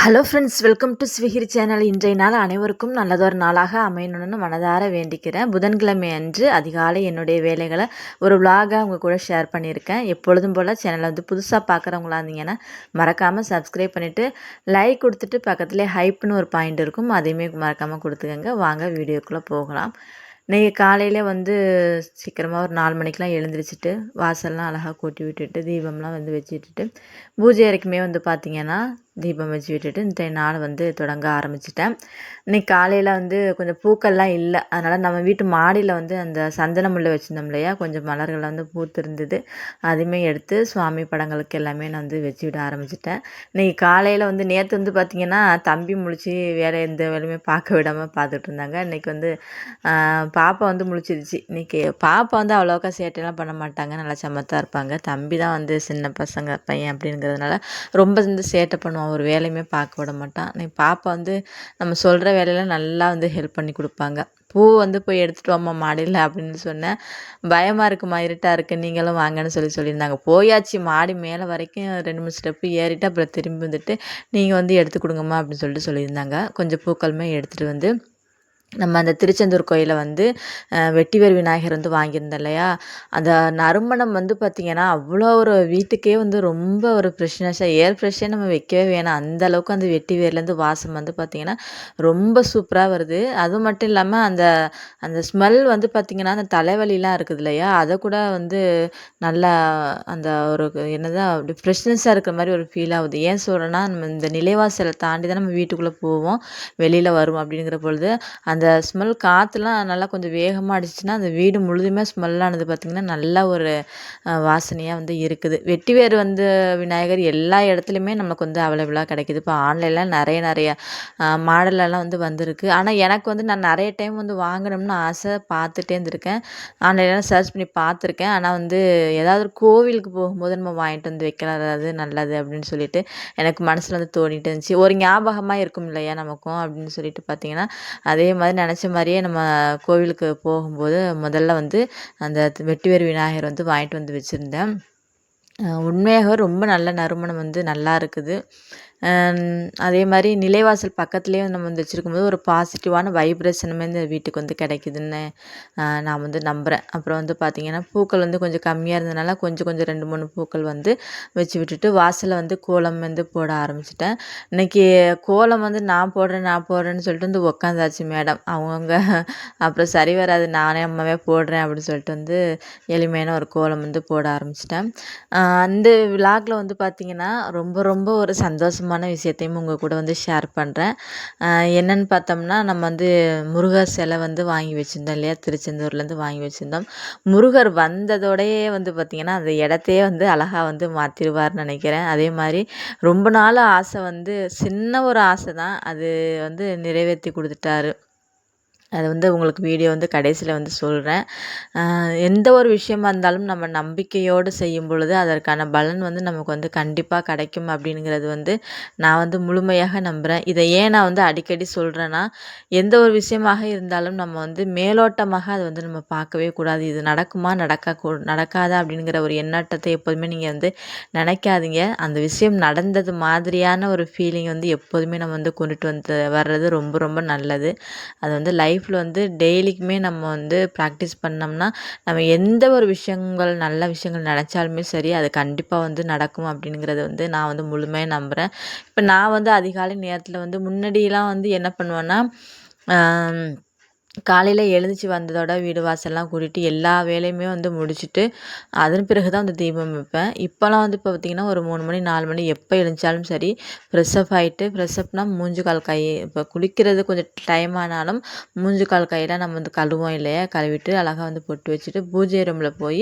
Hello friends, welcome to ஸ்விகிரி channel. இன்றைய நாள் அனைவருக்கும் நல்லதொரு நாளாக அமையணும்னு மனதார வேண்டிக்கிறேன். புதன்கிழமை அன்று அதிகாலை என்னுடைய வேலைகளை ஒரு விலாகாக உங்கள் கூட ஷேர் பண்ணியிருக்கேன். எப்பொழுதும் போல் சேனலை புதுசாக பார்க்குறவங்களா இருந்தீங்கன்னா மறக்காமல் சப்ஸ்கிரைப் பண்ணிவிட்டு லைக் கொடுத்துட்டு பக்கத்துலேயே ஹைப்னு ஒரு பாயிண்ட் இருக்கும், அதையுமே மறக்காமல் கொடுத்துக்கோங்க. வாங்க வீடியோக்குள்ளே போகலாம். இன்றைக்கி காலையில் சீக்கிரமாக ஒரு 4 மணிக்கெலாம் எழுந்திரிச்சிட்டு வாசல்லாம் அழகாக கூட்டி விட்டுட்டு தீபம்லாம் வச்சுட்டுட்டு பூஜை அறைக்குமே பார்த்திங்கன்னா தீபம் வச்சு விட்டுட்டு இந்த நாள் தொடங்க ஆரம்பிச்சிட்டேன். இன்றைக்கி காலையில் கொஞ்சம் பூக்கள்லாம் இல்லை, அதனால் நம்ம வீட்டு மாடியில் அந்த சந்தன முல்லை வச்சுருந்தோம் இல்லையா, கொஞ்சம் மலர்கள் பூத்திருந்தது. அதுவுமே எடுத்து சுவாமி படங்களுக்கு எல்லாமே நான் வச்சு விட ஆரம்பிச்சிட்டேன். இன்றைக்கி காலையில் நேற்று பார்த்திங்கன்னா தம்பி முழிச்சு வேறு எந்த வேலையுமே பார்க்க விடாமல் பார்த்துட்டு இருந்தாங்க. இன்றைக்கி பாப்பா முழிச்சிருச்சு. இன்றைக்கி பாப்பா அவ்வளோக்கா சேட்டையெல்லாம் பண்ண மாட்டாங்க, நல்லா சமத்தாக இருப்பாங்க. தம்பி தான் சின்ன பையன் அப்படிங்கிறதுனால ரொம்ப சேட்டை பண்ணுவான், ஒரு வேலையுமே பார்க்க விட மாட்டான். பாப்பா நம்ம சொல்கிற வேலையெல்லாம் நல்லா ஹெல்ப் பண்ணி கொடுப்பாங்க. பூ போய் எடுத்துகிட்டு வாம்மா மாடியில் அப்படின்னு சொன்னேன். பயமாக இருக்குமா, இருட்டாக இருக்குது, நீங்களும் வாங்கன்னு சொல்லியிருந்தாங்க. போயாச்சு, மாடி மேலே வரைக்கும் 2-3 ஸ்டெப்பு ஏறிட்டு அப்புறம் திரும்பி நீங்கள் எடுத்து கொடுங்கம்மா அப்படின்னு சொல்லியிருந்தாங்க. கொஞ்சம் பூக்களுமே எடுத்துகிட்டு நம்ம அந்த திருச்செந்தூர் கோயிலில் வெட்டிவேர் விநாயகர் வாங்கியிருந்தோம் இல்லையா, அந்த நறுமணம் பார்த்திங்கன்னா அவ்வளோ ஒரு வீட்டுக்கே ரொம்ப ஒரு ஃப்ரெஷ்னஸாக, ஏர் ஃப்ரெஷ்ஷே நம்ம வைக்கவே வேணாம், அந்த அளவுக்கு அந்த வெட்டிவேர்லேருந்து வாசம் பார்த்திங்கன்னா ரொம்ப சூப்பராக வருது. அது மட்டும் இல்லாமல் அந்த அந்த ஸ்மெல் பார்த்திங்கன்னா அந்த தலைவலிலாம் இருக்குது இல்லையா, அதை கூட நல்லா அந்த ஒரு என்னதான் அப்படி ஃப்ரெஷ்னஸாக இருக்கிற மாதிரி ஒரு ஃபீல் ஆகுது. ஏன் சொல்கிறேன்னா, நம்ம இந்த நிலைவாசலை தாண்டி தான் நம்ம வீட்டுக்குள்ளே போவோம், வெளியில் வரும். அப்படிங்கிற பொழுது அந்த ஸ்மெல் காற்றுலாம் நல்லா கொஞ்சம் வேகமாக அடிச்சுன்னா அந்த வீடு முழுதுமே ஸ்மெல்லானது பார்த்திங்கன்னா நல்லா ஒரு வாசனையாக இருக்குது. வெட்டிவேர் விநாயகர் எல்லா இடத்துலையுமே நமக்கு அவைலபிளாக கிடைக்கிது. இப்போ ஆன்லைனில் நிறைய மாடலெல்லாம் வந்திருக்கு. ஆனால் எனக்கு நான் நிறைய டைம் வாங்கணும்னு ஆசை, பார்த்துட்டே இருந்திருக்கேன், ஆன்லைனில் சர்ச் பண்ணி பார்த்துருக்கேன். ஆனால் ஏதாவது ஒரு கோவிலுக்கு போகும்போது நம்ம வாங்கிட்டு வைக்கலாம், அதாவது நல்லது அப்படின்னு சொல்லிட்டு எனக்கு மனசில் தோணிட்டு இருந்துச்சு. ஒரு ஞாபகமாக இருக்கும் இல்லையா நமக்கும் அப்படின்னு சொல்லிட்டு பார்த்திங்கன்னா, அதே மாதிரி நினச்ச மாதிரியே நம்ம கோவிலுக்கு போகும்போது முதல்ல அந்த வெட்டிவேர் விநாயகர் வாங்கிட்டு வச்சுருந்தேன். உண்மையாக ரொம்ப நல்ல நறுமணம் நல்லா இருக்குது. அதே மாதிரி நிலைவாசல் பக்கத்துலேயே நம்ம வச்சுருக்கும்போது ஒரு பாசிட்டிவான வைப்ரேஷனுமே இந்த வீட்டுக்கு கிடைக்குதுன்னு நான் நம்புகிறேன். அப்புறம் பார்த்திங்கன்னா பூக்கள் கொஞ்சம் கம்மியாக இருந்ததுனால கொஞ்சம் 2-3 பூக்கள் வச்சு விட்டுட்டு வாசலில் கோலம் போட ஆரம்பிச்சிட்டேன். இன்றைக்கி கோலம் நான் போடுறேன்னு சொல்லிட்டு உக்காந்தாச்சு மேடம். அவங்கவுங்க அப்புறம் சரி வராது, நானே அம்மாவே போடுறேன் அப்படின்னு சொல்லிட்டு எளிமையான ஒரு கோலம் போட ஆரம்பிச்சிட்டேன். அந்த விலாகில் பார்த்திங்கன்னா ரொம்ப ஒரு சந்தோஷமான விஷயத்தையும் உங்கள் கூட ஷேர் பண்ணுறேன். என்னென்னு பார்த்தோம்னா, நம்ம முருகர் சிலை வாங்கி வச்சுருந்தோம் இல்லையா, திருச்செந்தூர்லேருந்து வாங்கி வச்சுருந்தோம். முருகர் வந்ததோடையே பார்த்திங்கன்னா அந்த இடத்தையே அழகாக மாற்றிடுவார்னு நினைக்கிறேன். அதே மாதிரி ரொம்ப நாள் ஆசை, சின்ன ஒரு ஆசை தான், அது நிறைவேற்றி கொடுத்துட்டாரு. அது உங்களுக்கு வீடியோ கடைசியில் சொல்கிறேன். எந்த ஒரு விஷயமா இருந்தாலும் நம்ம நம்பிக்கையோடு செய்யும் பொழுது அதற்கான பலன் நமக்கு கண்டிப்பாக கிடைக்கும் அப்படிங்கிறது நான் முழுமையாக நம்புகிறேன். இதை ஏன் நான் அடிக்கடி சொல்கிறேன்னா, எந்த ஒரு விஷயமாக இருந்தாலும் நம்ம மேலோட்டமாக அதை நம்ம பார்க்கவே கூடாது. இது நடக்குமா நடக்காதா அப்படிங்கிற ஒரு எண்ணாட்டத்தை எப்போதுமே நீங்கள் நினைக்காதீங்க. அந்த விஷயம் நடந்தது மாதிரியான ஒரு ஃபீலிங் எப்போதுமே நம்ம கொண்டுட்டு வர்றது ரொம்ப நல்லது. அது லைஃப்பில் டெய்லிக்குமே நம்ம ப்ராக்டிஸ் பண்ணோம்னா, நம்ம எந்த ஒரு விஷயங்கள் நல்ல விஷயங்கள் நினச்சாலுமே சரி, அது கண்டிப்பாக நடக்கும் அப்படிங்கிறது நான் முழுமையாக நம்புகிறேன். இப்போ நான் அதிகாலை நேரத்தில் முன்னாடியெல்லாம் என்ன பண்ணுவேன்னா, காலையில் எழுந்திரிச்சி வந்ததோட வீடு வாசல்லாம் கூட்டிட்டு எல்லா வேலையுமே முடிச்சுட்டு அதன் பிறகு தான் தீபம் வைப்பேன். இப்போலாம் இப்போ பார்த்திங்கன்னா ஒரு 3 மணி 4 மணி எப்போ எழுந்தாலும் சரி, ஃப்ரெஷ்ஷப் ஆகிட்டு, ஃப்ரெஷ்ஷப்னால் மூஞ்சி கால் கை, இப்போ குளிக்கிறது கொஞ்சம் டைம் ஆனாலும் மூஞ்சி கால் கையெல்லாம் நம்ம கழுவோம் இல்லையா, கழுவிட்டு அழகாக பொட்டு வச்சுட்டு பூஜை ரூமில் போய்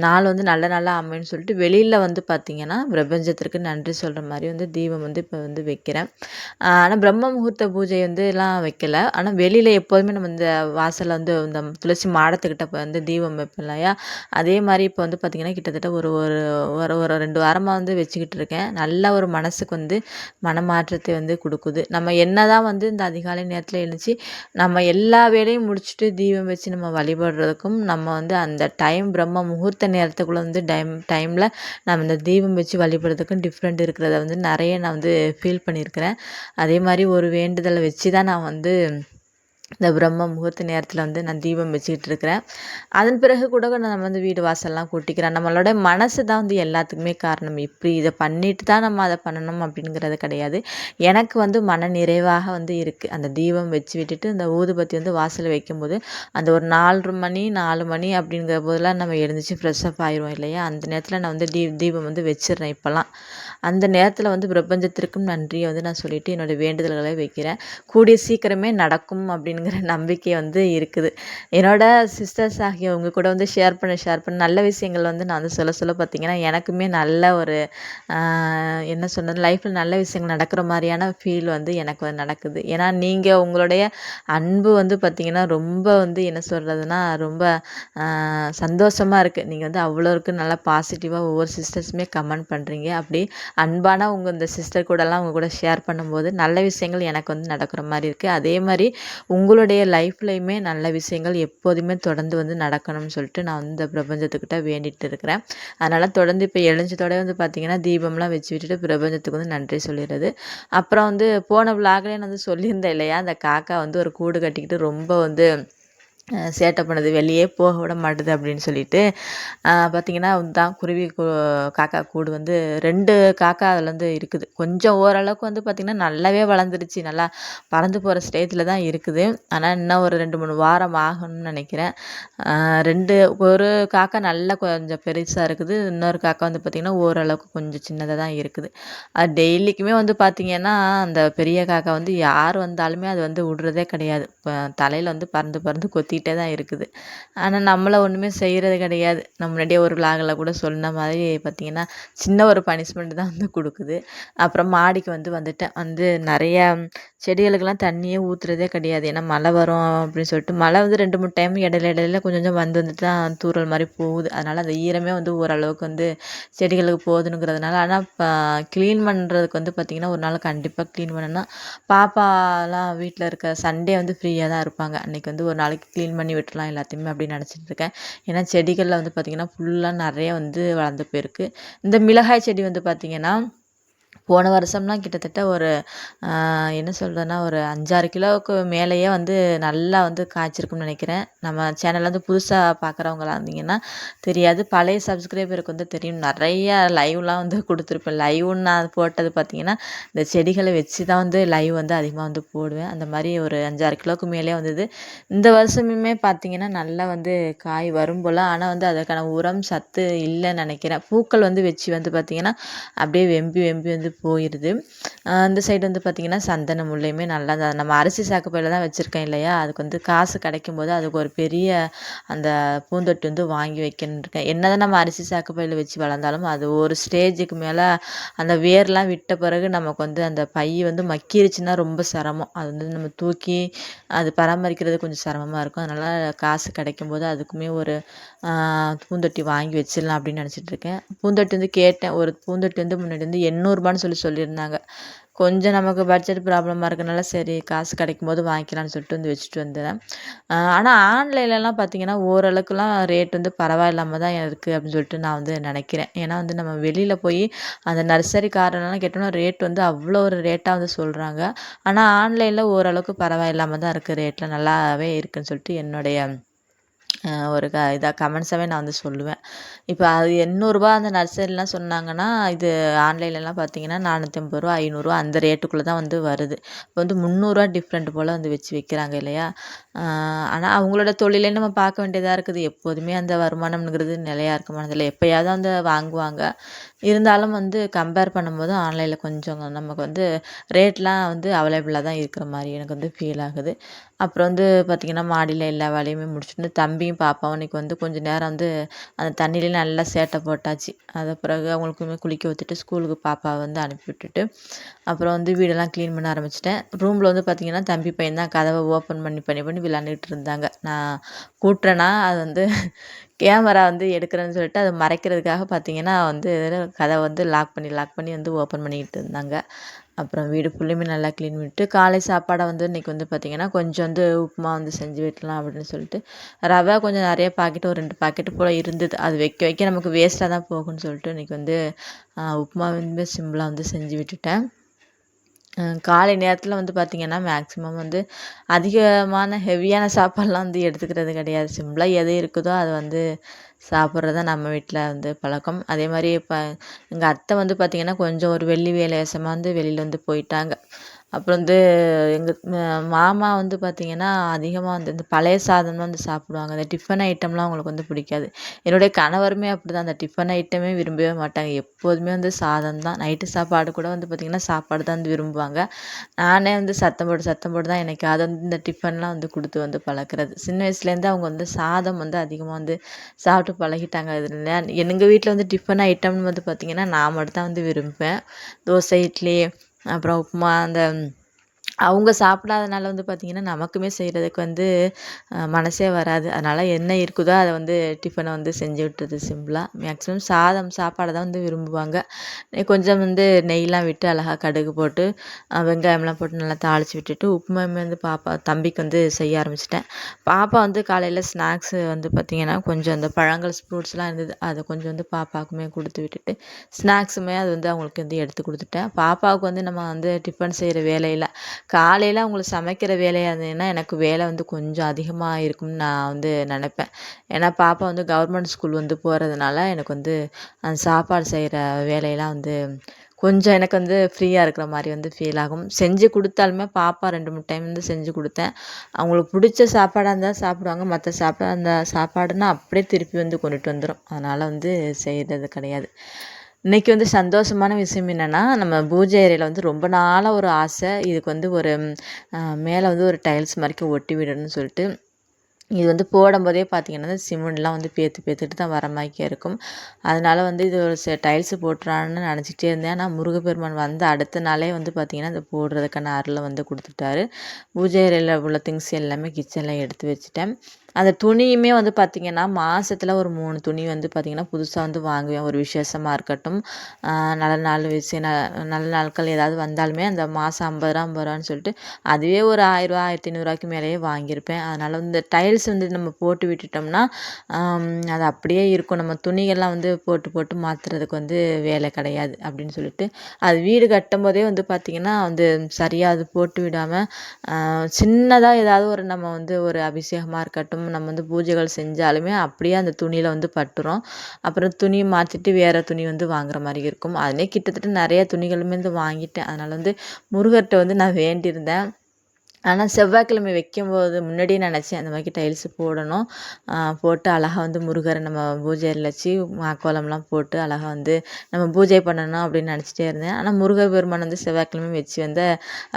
நாள் நல்ல நாளாக அமைன்னு சொல்லிட்டு வெளியில் பார்த்திங்கன்னா பிரபஞ்சத்திற்கு நன்றி சொல்கிற மாதிரி தீபம் இப்போ வைக்கிறேன். ஆனால் பிரம்ம முகூர்த்த பூஜை எல்லாம் வைக்கல. ஆனால் வெளியில் எப்போதுமே நம்ம நம்ம இந்த வாசலில் வந்து இந்த துளசி மாடத்துக்கிட்ட வந்து தீபம் வைப்போம் இல்லையா, அதே மாதிரி இப்போ வந்து பார்த்திங்கன்னா கிட்டத்தட்ட ஒரு ஒரு ஒரு ஒரு 2 வாரமாக வந்து வச்சுக்கிட்டு இருக்கேன். நல்ல ஒரு மனசுக்கு வந்து மனமாற்றத்தை வந்து கொடுக்குது. நம்ம என்ன தான் வந்து இந்த அதிகாலை நேரத்தில் எழுந்துச்சு நம்ம எல்லா வேலையும் முடிச்சுட்டு தீபம் வச்சு நம்ம வழிபடுறதுக்கும், நம்ம வந்து அந்த டைம் பிரம்ம முகூர்த்த நேரத்துக்குள்ளே வந்து டைமில் நம்ம இந்த தீபம் வச்சு வழிபடுறதுக்கும் டிஃப்ரெண்ட் இருக்கிறத வந்து நிறைய நான் வந்து ஃபீல் பண்ணியிருக்கிறேன். அதே மாதிரி ஒரு வேண்டுதலை வச்சு தான் நான் வந்து இந்த பிரம்ம முகூர்த்த நேரத்தில் வந்து நான் தீபம் வச்சுக்கிட்டு இருக்கிறேன். அதன் பிறகு கூட நம்ம வந்து வீடு வாசல்லாம் கூட்டிக்கிறேன். நம்மளோட மனசு தான் வந்து எல்லாத்துக்குமே காரணம். இப்படி இதை பண்ணிட்டு தான் நம்ம அதை பண்ணணும் அப்படிங்கிறது கிடையாது. எனக்கு வந்து மன நிறைவாக வந்து இருக்குது. அந்த தீபம் வச்சு விட்டுட்டு இந்த ஊதுபத்தி வந்து வாசலில் வைக்கும்போது அந்த ஒரு 4 மணி அப்படிங்கிற போதெல்லாம் நம்ம எழுந்திரிச்சு ஃப்ரெஷ்ஷப் ஆயிடுவோம் இல்லையா, அந்த நேரத்தில் நான் வந்து தீபம் வந்து வச்சிடுறேன் இப்போல்லாம். அந்த நேரத்தில் வந்து பிரபஞ்சத்திற்கும் நன்றியை வந்து நான் சொல்லிவிட்டு என்னோடய வேண்டுதல்களை வைக்கிறேன். கூடிய சீக்கிரமே நடக்கும் அப்படிங்கிற நம்பிக்கை வந்து இருக்குது. என்னோட சிஸ்டர்ஸ் ஆகியவங்க கூட வந்து ஷேர் பண்ண நல்ல விஷயங்கள் வந்து நான் வந்து சொல்ல பார்த்தீங்கன்னா எனக்குமே நல்ல ஒரு என்ன சொன்னது, லைஃப்பில் நல்ல விஷயங்கள் நடக்கிற மாதிரியான ஃபீல் வந்து எனக்கு வந்து நடக்குது. ஏன்னா நீங்கள் உங்களுடைய அன்பு வந்து பார்த்திங்கன்னா ரொம்ப வந்து என்ன சொல்கிறதுனா ரொம்ப சந்தோஷமாக இருக்குது. நீங்கள் வந்து அவ்வளோ இருக்குது நல்லா பாசிட்டிவாக ஒவ்வொரு சிஸ்டர்ஸுமே கமெண்ட் பண்ணுறீங்க. அப்படி அன்பான உங்கள் இந்த சிஸ்டர் கூடலாம் உங்கள் கூட ஷேர் பண்ணும்போது நல்ல விஷயங்கள் எனக்கு வந்து நடக்கிற மாதிரி இருக்குது. அதே மாதிரி உங்களுடைய லைஃப்லையுமே நல்ல விஷயங்கள் எப்போதுமே தொடர்ந்து வந்து நடக்கணும்னு சொல்லிட்டு நான் வந்து இந்த பிரபஞ்சத்துக்கிட்ட வேண்டிகிட்டு இருக்கிறேன். அதனால் தொடர்ந்து இப்போ எழுஞ்சதோட வந்து பார்த்திங்கன்னா தீபம்லாம் வச்சு விட்டுட்டு பிரபஞ்சத்துக்கு வந்து நன்றி சொல்லிடுறது. அப்புறம் வந்து போன விலாக்லேயே நான் வந்து சொல்லியிருந்தேன் இல்லையா, அந்த காக்கா வந்து ஒரு கூடு கட்டிக்கிட்டு ரொம்ப வந்து சேட்டை பண்ணுது, வெளியே போக விட மாட்டுது அப்படின்னு சொல்லிட்டு பார்த்திங்கன்னா தான் குருவி காக்கா கூடு வந்து 2 காக்கா அதில் வந்து இருக்குது. கொஞ்சம் ஓரளவுக்கு வந்து பார்த்திங்கன்னா நல்லாவே வளர்ந்துருச்சு, நல்லா பறந்து போகிற ஸ்டேஜில் தான் இருக்குது. ஆனால் இன்னும் ஒரு 2-3 வாரம் ஆகணும்னு நினைக்கிறேன். 2 ஒரு காக்கா நல்லா கொஞ்சம் பெருசாக இருக்குது, இன்னொரு காக்கா வந்து பார்த்திங்கன்னா ஓரளவுக்கு கொஞ்சம் சின்னதாக தான் இருக்குது. அது டெய்லிக்குமே வந்து பார்த்திங்கன்னா அந்த பெரிய காக்கா வந்து யார் வந்தாலுமே அது வந்து விடுறதே கிடையாது. இப்போ தலையில் வந்து பறந்து கொத்திக்கிட்டே தான் இருக்குது. ஆனால் நம்மள ஒன்றுமே செய்கிறது கிடையாது. நான் முன்னாடியே ஒரு விலாகில் கூட சொன்ன மாதிரி பார்த்திங்கன்னா சின்ன ஒரு பனிஷ்மெண்ட் தான் வந்து கொடுக்குது. அப்புறம் மாடிக்கு வந்துட்டேன். வந்து நிறையா செடிகளுக்கெல்லாம் தண்ணியே ஊற்றுறதே கிடையாது. ஏன்னா மழை வரும் அப்படின்னு சொல்லிட்டு மழை வந்து 2-3 டைம் இடையில கொஞ்சம் வந்துட்டு தான் தூறல் மாதிரி போகுது. அதனால் அந்த ஈரமே வந்து ஓரளவுக்கு வந்து செடிகளுக்கு போகுதுங்கிறதுனால. ஆனால் இப்போ க்ளீன் பண்ணுறதுக்கு வந்து பார்த்திங்கன்னா ஒரு நாள் கண்டிப்பாக க்ளீன் பண்ணணும். பாப்பாலாம் வீட்டில் இருக்க சண்டே வந்து ஃப்ரீயாக தான் இருப்பாங்க. அன்றைக்கி வந்து ஒரு நாளைக்கு க்ளீன் பண்ணி விட்டுலாம் எல்லாத்தையுமே அப்படின்னு நினச்சிட்டு இருக்கேன். ஏன்னா செடிகளில் வந்து பார்த்திங்கன்னா ஃபுல்லாக நிறைய வந்து வளர்ந்து போயிருக்கு. இந்த மிளகாய் செடி வந்து பார்த்திங்கன்னா போன வருஷம்லாம் கிட்டத்தட்ட ஒரு என்ன சொல்கிறதுனா ஒரு 5-6 கிலோவுக்கு மேலேயே வந்து நல்லா வந்து காய்ச்சிருக்கும்னு நினைக்கிறேன். நம்ம சேனலில் வந்து புதுசாக பார்க்குறவங்களா இருந்தீங்கன்னா தெரியாது, பழைய சப்ஸ்கிரைபருக்கு வந்து தெரியும். நிறைய லைவ்லாம் வந்து கொடுத்துருப்பேன். லைவ்னு நான் போட்டது பார்த்திங்கன்னா இந்த செடிகளை வச்சு தான் வந்து லைவ் வந்து அதிகமாக வந்து போடுவேன். அந்த மாதிரி ஒரு 5-6 கிலோவுக்கு மேலே வந்தது. இந்த வருஷமுமே பார்த்திங்கன்னா நல்லா வந்து காய் வரும் போல். ஆனால் வந்து அதற்கான உரம் சத்து இல்லைன்னு நினைக்கிறேன். பூக்கள் வந்து வச்சு வந்து பார்த்திங்கன்னா அப்படியே வெம்பி வந்து போயிடுது. இந்த சைடு வந்து பார்த்திங்கன்னா சந்தன முல்லையுமே நல்லா நம்ம அரிசி சாக்குப்பையில் தான் வச்சுருக்கேன் இல்லையா, அதுக்கு வந்து காசு கிடைக்கும்போது அதுக்கு ஒரு பெரிய அந்த பூந்தொட்டி வந்து வாங்கி வைக்கணுன்னு இருக்கேன். என்ன தான் நம்ம அரிசி சாக்குப்பையில் வச்சு வளர்ந்தாலும் அது ஒரு ஸ்டேஜுக்கு மேலே அந்த வேர்லாம் விட்ட பிறகு நமக்கு வந்து அந்த பை வந்து மக்கிருச்சுன்னா ரொம்ப சிரமம். அது வந்து நம்ம தூக்கி அது பராமரிக்கிறது கொஞ்சம் சிரமமாக இருக்கும். அதனால் காசு கிடைக்கும்போது அதுக்குமே ஒரு பூந்தொட்டி வாங்கி வச்சிடலாம் அப்படின்னு நினச்சிட்ருக்கேன். பூந்தொட்டி வந்து கேட்டேன், ஒரு பூந்தொட்டி வந்து முன்னாடி வந்து 800 சொல்லியிருந்தாங்க. கொஞ்சம் நமக்கு பட்ஜெட் ப்ராப்ளமாக இருக்கனால சரி காசு கிடைக்கும்போது வாங்கிக்கலாம்னு சொல்லிட்டு வந்து வச்சுட்டு வந்தேன். ஆனால் ஆன்லைன்லலாம் பார்த்திங்கன்னா ஓரளவுக்குலாம் ரேட் வந்து பரவாயில்லாமல் தான் இருக்குது அப்படின்னு சொல்லிட்டு நான் வந்து நினைக்கிறேன். ஏன்னா வந்து நம்ம வெளியில் போய் அந்த நர்சரிக்காரனெலாம் கேட்டோம்னா ரேட் வந்து அவ்வளோ ஒரு ரேட்டாக வந்து சொல்கிறாங்க. ஆனால் ஆன்லைனில் ஓரளவுக்கு பரவாயில்லாமல் தான் இருக்குது, ரேட்டில் நல்லாவே இருக்குதுன்னு சொல்லிட்டு என்னுடைய ஒரு கமெண்ட்ஸாகவே நான் வந்து சொல்லுவேன். இப்போ அது ரூ. 800 அந்த நர்சரிலாம் சொன்னாங்கன்னா, இது ஆன்லைன்லலாம் பார்த்தீங்கன்னா ரூ. 450 ரூ. 500 அந்த ரேட்டுக்குள்ளே தான் வந்து வருது. இப்போ வந்து ரூ. 300 டிஃப்ரெண்ட் போல் வந்து வச்சு விற்கிறாங்க இல்லையா? ஆனால் அவங்களோட தொழிலே நம்ம பார்க்க வேண்டியதாக இருக்குது. எப்போதுமே அந்த வருமானம்ங்கிறது நிலையாக இருக்க மாட்டதில்ல. எப்போயாவது வந்து வாங்குவாங்க. இருந்தாலும் வந்து கம்பேர் பண்ணும்போது ஆன்லைனில் கொஞ்சம் நமக்கு வந்து ரேட்லாம் வந்து அவைலபிளாக தான் இருக்கிற மாதிரி எனக்கு வந்து ஃபீல் ஆகுது. அப்புறம் வந்து பார்த்திங்கன்னா மாடியில் எல்லா வேலையுமே முடிச்சுட்டு தம்பியும் பாப்பாவும் இன்றைக்கி வந்து கொஞ்சம் நேரம் வந்து அந்த தண்ணியிலே நல்லா சேட்டை போட்டாச்சு. அது பிறகு அவங்களுக்குமே குளிக்க ஊற்றிட்டு ஸ்கூலுக்கு பாப்பாவை வந்து அனுப்பி விட்டுட்டு அப்புறம் வந்து வீடெல்லாம் க்ளீன் பண்ண ஆரம்பிச்சிட்டேன். ரூமில் வந்து பார்த்திங்கன்னா தம்பி பையன் தான் கதவை ஓப்பன் பண்ணி விளாண்டுட்டு இருந்தாங்க. நான் கூட்டுறேன்னா அது வந்து கேமரா வந்து எடுக்கிறேன்னு சொல்லிட்டு அதை மறைக்கிறதுக்காக பார்த்திங்கன்னா வந்து கதவை வந்து லாக் பண்ணி வந்து ஓப்பன் பண்ணிக்கிட்டு இருந்தாங்க. அப்புறம் வீடு ஃபுல்லுமே நல்லா க்ளீன் பண்ணிவிட்டு காலை சாப்பாடை வந்து இன்றைக்கி வந்து பார்த்திங்கன்னா கொஞ்சம் வந்து உப்புமா வந்து செஞ்சு வைக்கலாம் அப்படின்னு சொல்லிட்டு ரவை கொஞ்சம் நிறைய பாக்கெட் ஒரு 2 பாக்கெட்டு போல் இருந்தது. அது வைக்க நமக்கு வேஸ்ட்டாக தான் போகும்னு சொல்லிட்டு இன்றைக்கி வந்து உப்புமா வந்து சிம்பிளாக வந்து செஞ்சு விட்டுட்டேன். காலை நேரத்தில் வந்து பார்த்திங்கன்னா மேக்ஸிமம் வந்து அதிகமான ஹெவியான சாப்பாடெலாம் வந்து எடுத்துக்கிறது கிடையாது. சிம்பிளாக எது இருக்குதோ அதை வந்து சாப்பிட்றது தான் நம்ம வீட்டில் வந்து பழக்கம். அதே மாதிரி இப்போ எங்கள் அத்தை வந்து பார்த்திங்கன்னா கொஞ்சம் ஒரு வெள்ளி விசேஷமாக வந்து வெளியில் வந்து போயிட்டாங்க. அப்புறம் வந்து எங்கள் மாமா வந்து பார்த்திங்கன்னா அதிகமாக வந்து இந்த பழைய சாதம் தான் வந்து சாப்பிடுவாங்க. அந்த டிஃபன் ஐட்டம்லாம் அவங்களுக்கு வந்து பிடிக்காது. என்னுடைய கணவருமே அப்படி தான் அந்த டிஃபன் ஐட்டமே விரும்பவே மாட்டாங்க. எப்போதுமே வந்து சாதம் தான். நைட்டு சாப்பாடு கூட வந்து பார்த்திங்கன்னா சாப்பாடு தான் வந்து விரும்புவாங்க. நானே வந்து சத்தம் போட்டு தான் என்னைக்காவது வந்து இந்த டிஃபன்லாம் வந்து கொடுத்து வந்து பழக்கிறது. சின்ன வயசுலேருந்து அவங்க வந்து சாதம் வந்து அதிகமாக வந்து சாப்பிட்டு பழகிட்டாங்க. அதில் எங்கள் வீட்டில் வந்து டிஃபன் ஐட்டம்னு வந்து பார்த்திங்கன்னா நான் மட்டும் தான் வந்து விரும்புவேன். தோசை, இட்லி, அப்புறம் உப்புமா அந்த அவங்க சாப்பிடாதனால வந்து பார்த்திங்கன்னா நமக்குமே செய்கிறதுக்கு வந்து மனசே வராது. அதனால் என்ன இருக்குதோ அதை வந்து டிஃபனை வந்து செஞ்சு விட்டுறது சிம்பிளாக. மேக்ஸிமம் சாப்பாடை தான் வந்து விரும்புவாங்க. கொஞ்சம் வந்து நெய்லாம் விட்டு அழகாக கடுகு போட்டு வெங்காயம்லாம் போட்டு நல்லா தாளித்து விட்டுட்டு உப்புமாமே வந்து தம்பிக்கு வந்து செய்ய ஆரம்பிச்சிட்டேன். பாப்பா வந்து காலையில் ஸ்நாக்ஸு வந்து பார்த்திங்கன்னா கொஞ்சம் அந்த பழங்கள் ஃப்ரூட்ஸ்லாம் இருந்தது. அதை கொஞ்சம் வந்து பாப்பாவுக்குமே கொடுத்து விட்டுட்டு ஸ்நாக்ஸுமே அது வந்து அவங்களுக்கு வந்து எடுத்து கொடுத்துட்டேன். பாப்பாவுக்கு வந்து நம்ம வந்து டிஃபன் செய்கிற வேலையில் காலையில் அவங்களுக்கு சமைக்கிற வேலையாக இருந்ததுன்னா எனக்கு வேலை வந்து கொஞ்சம் அதிகமாக இருக்கும்னு நான் வந்து நினப்பேன். ஏன்னா பாப்பா வந்து கவர்மெண்ட் ஸ்கூல் வந்து போகிறதுனால எனக்கு வந்து அந்த சாப்பாடு செய்கிற வேலையெல்லாம் வந்து கொஞ்சம் எனக்கு வந்து ஃப்ரீயாக இருக்கிற மாதிரி வந்து ஃபீல் ஆகும். செஞ்சு கொடுத்தாலுமே பாப்பா 2, 3 டைம் வந்து செஞ்சு கொடுத்தேன். அவங்களுக்கு பிடிச்ச சாப்பாடாக இருந்தால் சாப்பிடுவாங்க. மற்ற அந்த சாப்பாடுன்னா அப்படியே திருப்பி வந்து கொண்டுட்டு வந்துடும். அதனால் வந்து செய்கிறது கிடையாது. இன்றைக்கி வந்து சந்தோஷமான விஷயம் என்னென்னா நம்ம பூஜை அறையில் வந்து ரொம்ப நாளாக ஒரு ஆசை. இதுக்கு வந்து ஒரு மேலே வந்து ஒரு டைல்ஸ் மாதிரிக்க ஒட்டி விடணும்னு சொல்லிட்டு இது வந்து போடும்போதே பார்த்திங்கன்னா சிமெண்ட்லாம் வந்து பேத்துட்டு தான் வர மாதிரிக்கே இருக்கும். அதனால் வந்து இது ஒரு டைல்ஸு போட்டுறான்னு நினச்சிக்கிட்டே இருந்தேன். ஆனால் முருகப்பெருமான் வந்து அடுத்த நாளே வந்து பார்த்திங்கன்னா இந்த போடுறதுக்கான அருளை வந்து கொடுத்துட்டாரு. பூஜை அறையில் உள்ள திங்ஸ் எல்லாமே கிச்சனில் எடுத்து வச்சுட்டேன். அந்த துணியுமே வந்து பார்த்திங்கன்னா மாதத்துல ஒரு 3 துணி வந்து பார்த்திங்கன்னா புதுசாக வந்து வாங்குவேன். ஒரு விசேஷமாக இருக்கட்டும், நல்ல நாள் நல்ல நாட்கள் ஏதாவது வந்தாலுமே அந்த மாதம் 50 ரூபான்னு சொல்லிட்டு அதுவே ஒரு ரூ. 1000 1500 மேலேயே வாங்கியிருப்பேன். அதனால் வந்து டைல்ஸ் வந்து நம்ம போட்டு விட்டுட்டோம்னா அது அப்படியே இருக்கும். நம்ம துணிகள்லாம் வந்து போட்டு மாற்றுறதுக்கு வந்து வேலை கிடையாது அப்படின்னு சொல்லிட்டு அது வீடு கட்டும்போதே வந்து பார்த்திங்கன்னா வந்து சரியாக அது போட்டு விடாமல் சின்னதாக ஏதாவது ஒரு நம்ம வந்து ஒரு அபிஷேகமாக இருக்கட்டும், நம்ம வந்து பூஜைகள் செஞ்சாலுமே அப்படியே அந்த துணியில் வந்து பட்டுரும். அப்புறம் துணியை மாற்றிட்டு வேறு துணி வந்து வாங்குற மாதிரி இருக்கும். அதிலே கிட்டத்தட்ட நிறைய துணிகளுமே வந்து வாங்கிட்டேன். அதனால் வந்து முருகர்கிட்ட வந்து நான் வேண்டியிருந்தேன். ஆனால் செவ்வாய்க்கிழமை வைக்கும்போது முன்னாடியே நினச்சேன் அந்த மாதிரி டைல்ஸு போடணும். போட்டு அழகாக வந்து முருகரை நம்ம பூஜை அறையில் வச்சு கோலம்லாம் போட்டு அழகாக வந்து நம்ம பூஜை பண்ணணும் அப்படின்னு நினச்சிட்டே இருந்தேன். ஆனால் முருகர் பெருமான் வந்து செவ்வாய்க்கிழமை வச்சு வந்து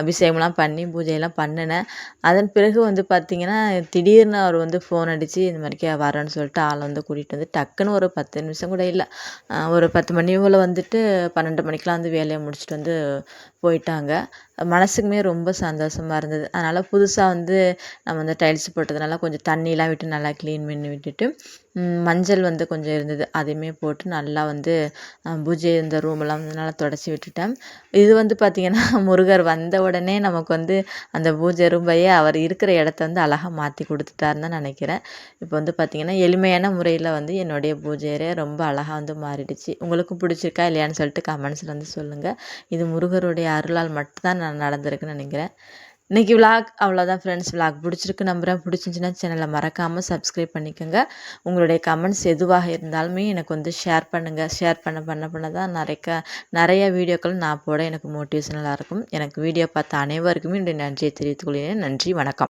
அபிஷேகம்லாம் பண்ணி பூஜையெல்லாம் பண்ணினேன். அதன் பிறகு வந்து பார்த்திங்கன்னா திடீர்னு அவர் வந்து ஃபோன் அடித்து இந்த மாதிரிக்கே வரேன்னு சொல்லிட்டு ஆளை வந்து கூட்டிகிட்டு வந்து டக்குன்னு ஒரு 10 நிமிஷம் கூட இல்லை, ஒரு 10 மணி போல் வந்துட்டு 12 மணிக்கெலாம் வந்து வேலையை முடிச்சுட்டு வந்து போயிட்டாங்க. மனசுக்குமே ரொம்ப சந்தோஷமாக இருந்தது. அதனால் புதுசாக வந்து நம்ம வந்து டைல்ஸ் போட்டதுனால கொஞ்சம் தண்ணிலாம் விட்டு நல்லா க்ளீன் பண்ணி விட்டுட்டு மஞ்சள் வந்து கொஞ்சம் இருந்தது, அதையுமே போட்டு நல்லா வந்து பூஜை இந்த ரூமெல்லாம் வந்து நல்லா தொடச்சி விட்டுட்டேன். இது வந்து பார்த்திங்கன்னா முருகர் வந்த உடனே நமக்கு வந்து அந்த பூஜை ரூமையே அவர் இருக்கிற இடத்த வந்து அழகாக மாற்றி கொடுத்துட்டாருன்னு தான் நினைக்கிறேன். இப்போ வந்து பார்த்திங்கன்னா எளிமையான முறையில் வந்து என்னுடைய பூஜை அறை ரொம்ப அழகாக வந்து மாறிடுச்சு. உங்களுக்கும் பிடிச்சிருக்கா இல்லையான்னு சொல்லிட்டு கமெண்ட்ஸில் வந்து சொல்லுங்கள். இது முருகருடைய அருளால் மட்டும்தான் நான் நடந்திருக்குன்னு நினைக்கிறேன். இன்றைக்கி விலாக் அவ்வளோதான் ஃப்ரெண்ட்ஸ். விலாக் பிடிச்சிருக்கு நம்புகிறேன். பிடிச்சிருந்துச்சின்னா சேனலை மறக்காமல் சப்ஸ்கிரைப் பண்ணிக்கோங்க. உங்களுடைய கமெண்ட்ஸ் எதுவாக இருந்தாலுமே எனக்கு வந்து ஷேர் பண்ணுங்கள். ஷேர் பண்ண தான் நிறைய வீடியோக்கள் நான் போட எனக்கு மோட்டிவேஷனலாக இருக்கும். எனக்கு வீடியோ பார்த்த அனைவருக்குமே என்னுடைய நன்றியை தெரிவித்துக் கொள்கிறேன். நன்றி, வணக்கம்.